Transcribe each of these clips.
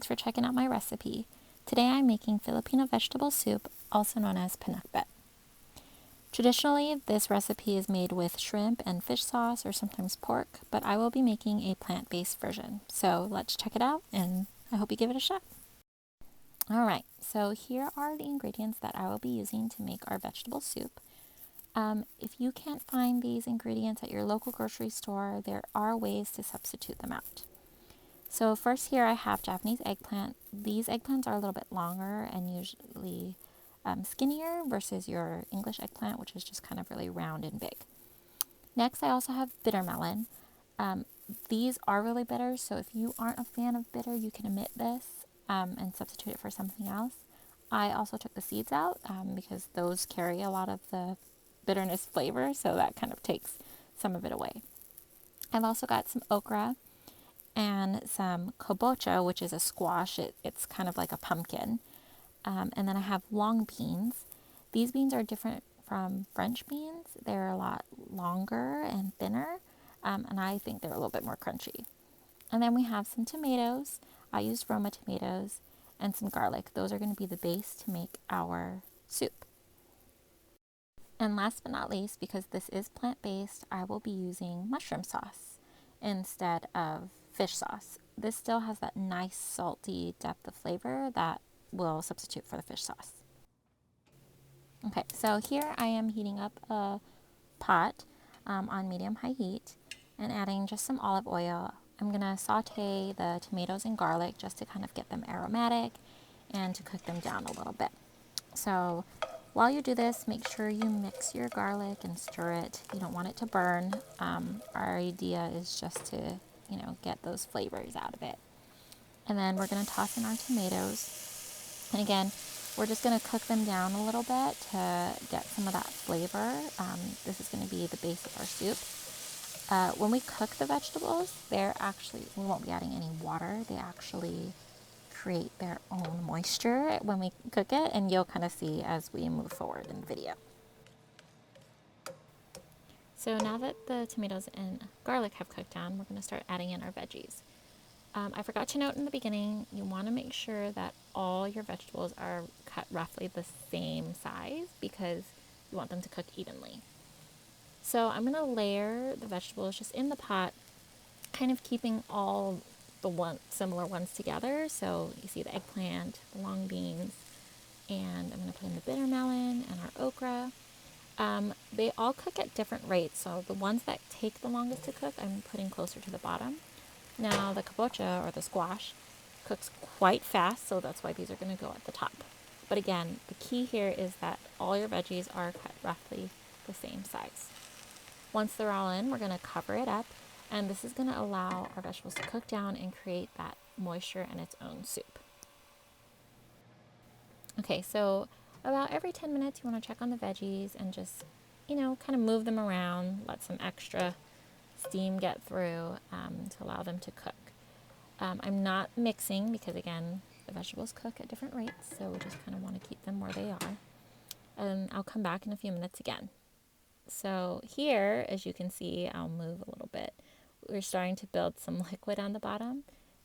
thanks for checking out my recipe. Today I'm making Filipino vegetable soup, also known as Pinakbet. Traditionally, this recipe is made with shrimp and fish sauce or sometimes pork, but I will be making a plant-based version. So let's check it out and I hope you give it a shot. Alright, so here are the ingredients that I will be using to make our vegetable soup. If you can't find these ingredients at your local grocery store, there are ways to substitute them out. So first here I have Japanese eggplant. These eggplants are a little bit longer and usually skinnier versus your English eggplant, which is just kind of really round and big. Next I also have bitter melon. These are really bitter, so if you aren't a fan of bitter, you can omit this and substitute it for something else. I also took the seeds out because those carry a lot of the bitterness flavor, so that kind of takes some of it away. I've also got some okra and some kabocha, which is a squash. It's kind of like a pumpkin. And then I have long beans. These beans are different from French beans. They're a lot longer and thinner, and I think they're a little bit more crunchy. And then we have some tomatoes. I used Roma tomatoes and some garlic. Those are going to be the base to make our soup. And last but not least, because this is plant-based, I will be using mushroom sauce instead of fish sauce. This still has that nice salty depth of flavor that will substitute for the fish sauce. Okay, so here I am heating up a pot on medium-high heat and adding just some olive oil. I'm gonna saute the tomatoes and garlic just to kind of get them aromatic and to cook them down a little bit. So while you do this, make sure you mix your garlic and stir it. You don't want it to burn. Our idea is just to, get those flavors out of it. And then we're gonna toss in our tomatoes. And again, we're just gonna cook them down a little bit to get some of that flavor. This is gonna be the base of our soup. When we cook the vegetables, we won't be adding any water. They actually create their own moisture when we cook it, and you'll kind of see as we move forward in the video. So now that the tomatoes and garlic have cooked down, we're going to start adding in our veggies. I forgot to note in the beginning, you want to make sure that all your vegetables are cut roughly the same size because you want them to cook evenly. So I'm going to layer the vegetables just in the pot, kind of keeping all the similar ones together. So you see the eggplant, the long beans, and I'm going to put in the bitter melon and our okra. They all cook at different rates, so the ones that take the longest to cook, I'm putting closer to the bottom. Now the kabocha, or the squash, cooks quite fast, so that's why these are going to go at the top. But again, the key here is that all your veggies are cut roughly the same size. Once they're all in, we're going to cover it up, and this is going to allow our vegetables to cook down and create that moisture in its own soup. Okay, so about every 10 minutes you want to check on the veggies and just, kind of move them around, let some extra steam get through to allow them to cook. I'm not mixing because, again, the vegetables cook at different rates, so we just kind of want to keep them where they are. And I'll come back in a few minutes again. So here, as you can see, I'll move a little bit. We're starting to build some liquid on the bottom.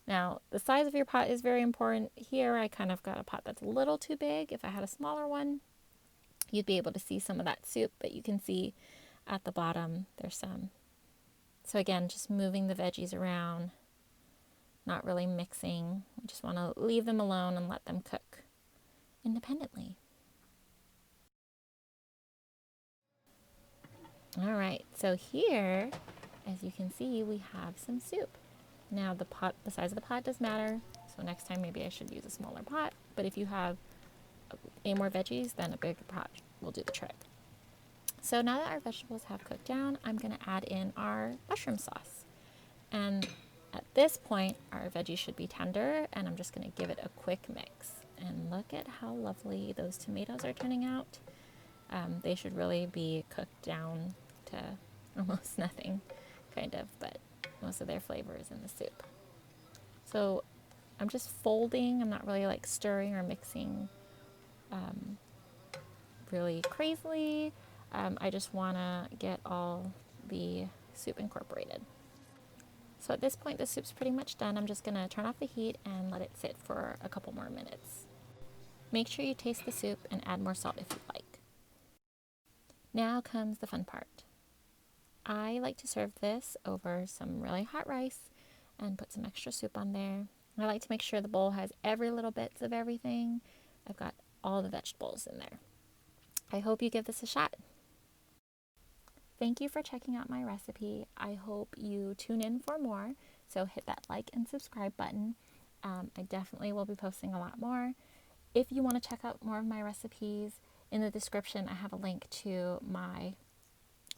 Now, the size of your pot is very important. Here, I kind of got a pot that's a little too big. If I had a smaller one, you'd be able to see some of that soup, but you can see at the bottom, there's some. So again, just moving the veggies around, not really mixing. We just want to leave them alone and let them cook independently. All right, so here, as you can see, we have some soup. Now the size of the pot does matter, so next time maybe I should use a smaller pot, but if you have more veggies, then a bigger pot will do the trick. So now that our vegetables have cooked down, I'm going to add in our mushroom sauce. And at this point, our veggies should be tender, and I'm just going to give it a quick mix. And look at how lovely those tomatoes are turning out. They should really be cooked down to almost nothing, kind of, but most of their flavor is in the soup. So I'm just folding. I'm not really like stirring or mixing really crazily. I just want to get all the soup incorporated. So at this point, the soup's pretty much done. I'm just gonna turn off the heat and let it sit for a couple more minutes. Make sure you taste the soup and add more salt if you like. Now comes the fun part. I like to serve this over some really hot rice and put some extra soup on there. I like to make sure the bowl has every little bit of everything. I've got all the vegetables in there. I hope you give this a shot. Thank you for checking out my recipe. I hope you tune in for more, so hit that like and subscribe button. I definitely will be posting a lot more. If you want to check out more of my recipes, in the description I have a link to my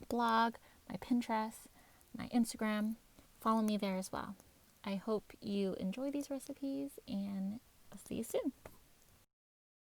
blog, my Pinterest, my Instagram. Follow me there as well. I hope you enjoy these recipes, and I'll see you soon.